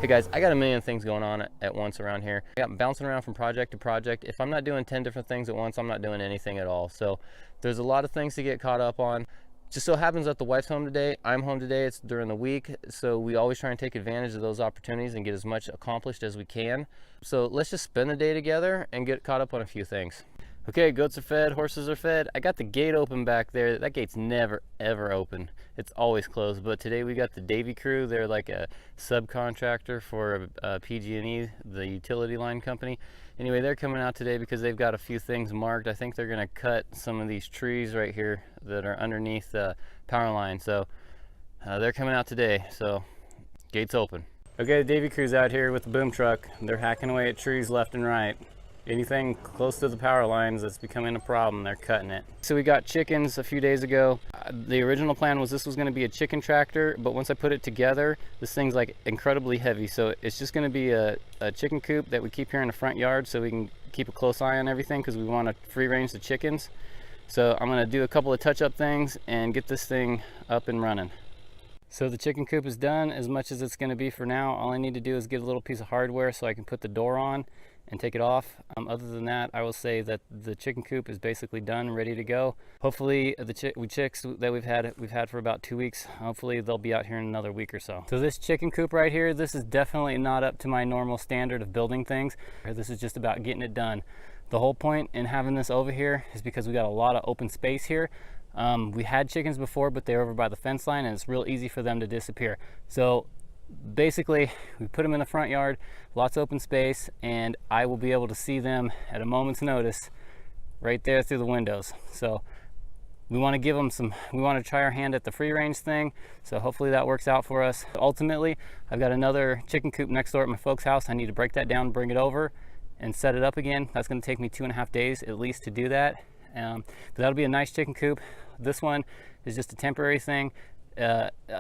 Hey guys, I got a million things going on at once around here. I'm bouncing around from project to project. If I'm not doing 10 different things at once, I'm not doing anything at all. So there's a lot of things to get caught up on. Just so happens that the wife's home today, I'm home today, it's during the week. So we always try and take advantage of those opportunities and get as much accomplished as we can. So let's just spend the day together and get caught up on a few things. Okay, goats are fed, horses are fed. I got the gate open back there. That gate's never, ever open. It's always closed. But today we got the Davy crew. They're like a subcontractor for PG&E, the utility line company. Anyway, they're coming out today because they've got a few things marked. I think they're gonna cut some of these trees right here that are underneath the power line. So they're coming out today, so gate's open. Okay, the Davy crew's out here with the boom truck. They're hacking away at trees left and right. Anything close to the power lines that's becoming a problem, they're cutting it. So we got chickens a few days ago. The original plan was this was gonna be a chicken tractor, but once I put it together, this thing's like incredibly heavy. So it's just gonna be a chicken coop that we keep here in the front yard so we can keep a close eye on everything because we wanna free range the chickens. So I'm gonna do a couple of touch-up things and get this thing up and running. So the chicken coop is done as much as it's gonna be for now. All I need to do is get a little piece of hardware so I can put the door on and take it off. Other than that, I will say that the chicken coop is basically done, ready to go. Hopefully the chicks that we've had for about 2 weeks, hopefully they'll be out here in another week or so. So this chicken coop right here, this is definitely not up to my normal standard of building things. This is just about getting it done. The whole point in having this over here is because we got a lot of open space here. We had chickens before, but they're over by the fence line and it's real easy for them to disappear. So basically we put them in the front yard, lots of open space, and I will be able to see them at a moment's notice right there through the windows. So we want to give them we want to try our hand at the free range thing, so hopefully that works out for us. Ultimately, I've got another chicken coop next door at my folks' house. I need to break that down, bring it over and set it up again. That's going to take me 2.5 days at least to do that. But that'll be a nice chicken coop. This one is just a temporary thing,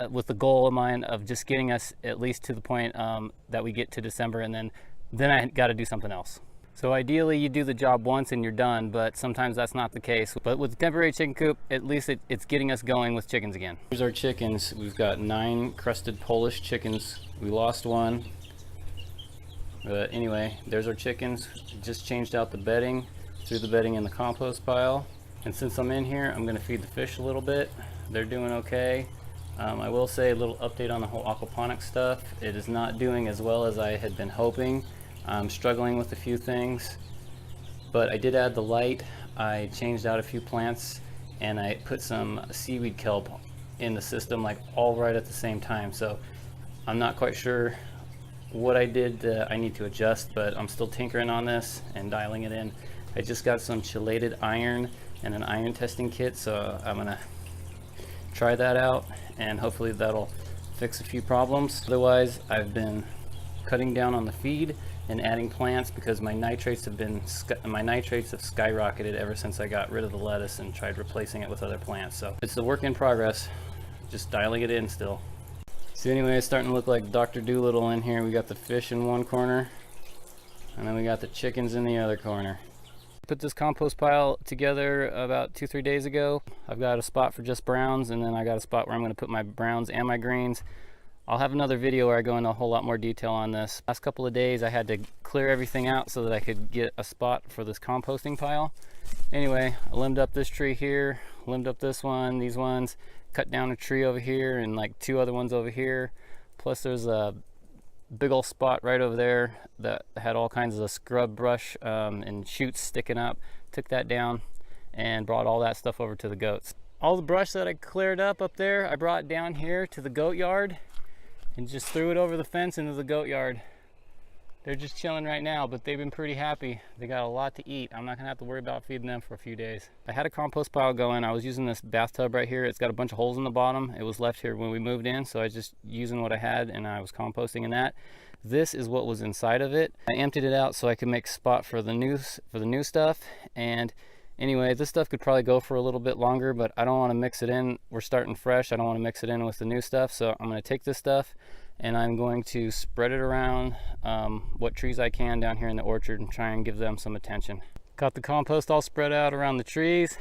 with the goal of mine of just getting us at least to the point that we get to December, and then I got to do something else. So ideally you do the job once and you're done, but sometimes that's not the case. But with the temporary chicken coop, at least it's getting us going with chickens again. Here's our chickens. We've got 9 crested Polish chickens. We lost one, but anyway, there's our chickens. Just changed out the bedding, threw the bedding in the compost pile, and since I'm in here, I'm going to feed the fish a little bit. They're doing okay. I will say a little update on the whole aquaponics stuff. It is not doing as well as I had been hoping. I'm struggling with a few things, but I did add the light. I changed out a few plants and I put some seaweed kelp in the system, like all right at the same time. So I'm not quite sure what I did. I need to adjust, but I'm still tinkering on this and dialing it in. I just got some chelated iron and an iron testing kit, so I'm gonna try that out and hopefully that'll fix a few problems. Otherwise, I've been cutting down on the feed and adding plants because my nitrates have skyrocketed ever since I got rid of the lettuce and tried replacing it with other plants. So it's a work in progress, just dialing it in still. So anyway, it's starting to look like Dr. Doolittle in here. We got the fish in one corner and then we got the chickens in the other corner. Put this compost pile together about 2-3 days ago. I've got a spot for just browns, and then I got a spot where I'm going to put my browns and my greens. I'll have another video where I go into a whole lot more detail on this. Last couple of days I had to clear everything out so that I could get a spot for this composting pile. Anyway, I limbed up this tree here, limbed up this one, these ones, cut down a tree over here and like 2 other ones over here. Plus there's a big old spot right over there that had all kinds of scrub brush and shoots sticking up. Took that down and brought all that stuff over to the goats. All the brush that I cleared up there, I brought down here to the goat yard and just threw it over the fence into the goat yard. They're just chilling right now, but they've been pretty happy. They got a lot to eat. I'm not gonna have to worry about feeding them for a few days. I had a compost pile going. I was using this bathtub right here. It's got a bunch of holes in the bottom. It was left here when we moved in, so I was just using what I had and I was composting in that. This is what was inside of it. I emptied it out so I could make a spot for the new stuff. And anyway, this stuff could probably go for a little bit longer, but I don't want to mix it in. We're starting fresh. I don't want to mix it in with the new stuff, so I'm going to take this stuff and I'm going to spread it around what trees I can down here in the orchard and try and give them some attention. Got the compost all spread out around the trees.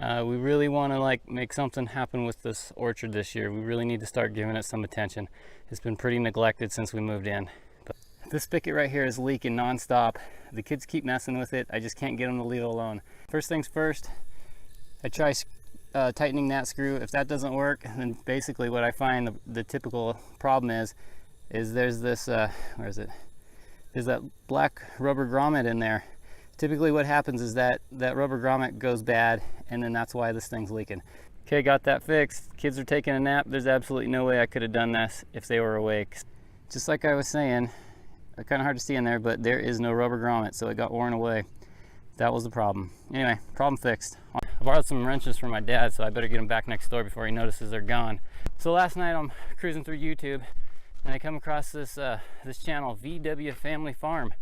We really want to like make something happen with this orchard this year. We really need to start giving it some attention. It's been pretty neglected since we moved in. But this spigot right here is leaking nonstop. The kids keep messing with it. I just can't get them to leave it alone. First things first, I try tightening that screw. If that doesn't work, then basically what I find the typical problem is there's this, where is it? There's that black rubber grommet in there. Typically what happens is that rubber grommet goes bad, and then that's why this thing's leaking. Okay, got that fixed. Kids are taking a nap. There's absolutely no way I could have done this if they were awake. Just like I was saying, kind of hard to see in there, but there is no rubber grommet, so it got worn away. That was the problem. Anyway, problem fixed. I borrowed some wrenches from my dad, so I better get them back next door before he notices they're gone. So last night I'm cruising through YouTube, and I come across this this channel, VW Family Farm,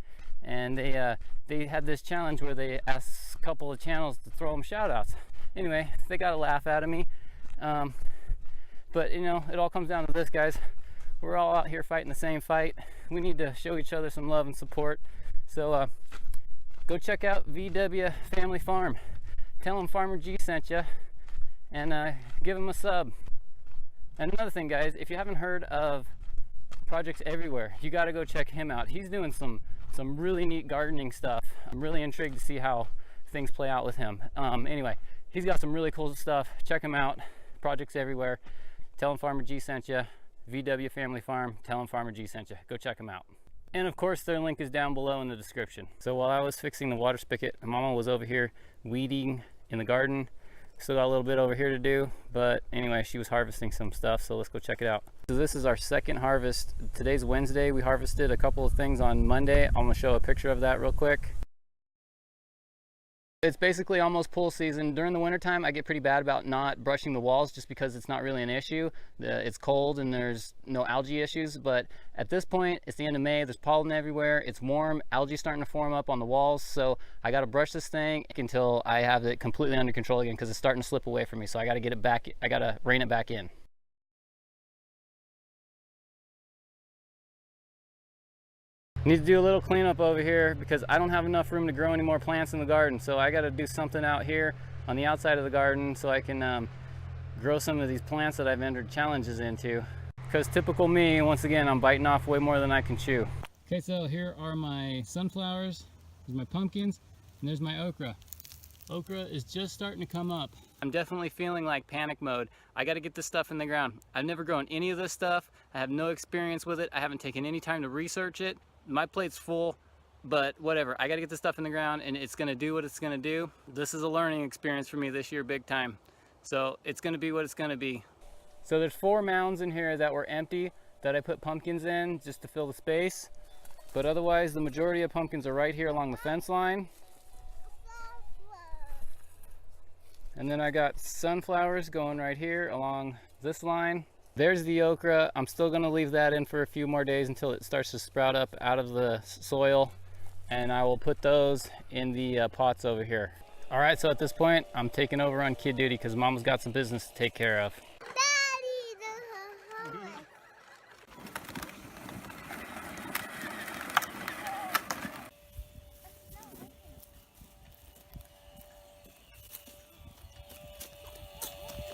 and they had this challenge where they asked a couple of channels to throw them shout outs. Anyway, they got a laugh out of me, but you know, it all comes down to this, guys. We're all out here fighting the same fight. We need to show each other some love and support. So go check out VW Family Farm. Tell them Farmer G sent you, and give him a sub. And another thing, guys, if you haven't heard of Projects Everywhere, you got to go check him out. He's doing some really neat gardening stuff. I'm really intrigued to see how things play out with him. Anyway, he's got some really cool stuff. Check him out. Projects Everywhere. Tell him Farmer G sent you. VW Family Farm. Tell him Farmer G sent you. Go check him out. And of course, their link is down below in the description. So while I was fixing the water spigot, Mama was over here weeding in the garden. Still got a little bit over here to do, but anyway, she was harvesting some stuff, so let's go check it out. So this is our second harvest. Today's Wednesday. We harvested a couple of things on Monday. I'm gonna show a picture of that real quick. It's basically almost pool season. During the wintertime, I get pretty bad about not brushing the walls just because it's not really an issue. It's cold and there's no algae issues, but at this point, it's the end of May, there's pollen everywhere, it's warm, algae starting to form up on the walls, so I gotta brush this thing until I have it completely under control again, because it's starting to slip away from me, so I gotta get it back, I gotta rein it back in. Need to do a little cleanup over here because I don't have enough room to grow any more plants in the garden. So I got to do something out here on the outside of the garden so I can grow some of these plants that I've entered challenges into. Because typical me, once again, I'm biting off way more than I can chew. Okay, so here are my sunflowers, there's my pumpkins, and there's my okra. Okra is just starting to come up. I'm definitely feeling like panic mode. I got to get this stuff in the ground. I've never grown any of this stuff. I have no experience with it. I haven't taken any time to research it. My plate's full, but whatever. I got to get this stuff in the ground, and it's going to do what it's going to do. This is a learning experience for me this year, big time. So it's going to be what it's going to be. So there's 4 mounds in here that were empty that I put pumpkins in just to fill the space. But otherwise, the majority of pumpkins are right here along the fence line. And then I got sunflowers going right here along this line. There's the okra. I'm still going to leave that in for a few more days until it starts to sprout up out of the soil, and I will put those in the pots over here. All right, so at this point, I'm taking over on kid duty because Mama's got some business to take care of.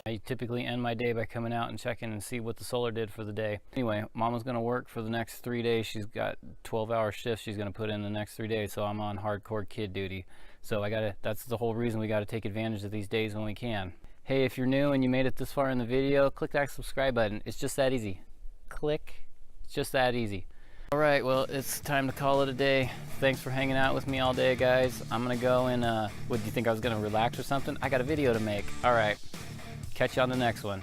I typically end my day by coming out and checking and see what the solar did for the day. Anyway, Mama's gonna work for the next 3 days. She's got 12-hour shifts she's gonna put in the next 3 days, so I'm on hardcore kid duty. So that's the whole reason we gotta take advantage of these days when we can. Hey, if you're new and you made it this far in the video, click that subscribe button. It's just that easy. Click, it's just that easy. All right, well, it's time to call it a day. Thanks for hanging out with me all day, guys. I'm gonna go and, what, do you think I was gonna relax or something? I got a video to make. All right. Catch you on the next one.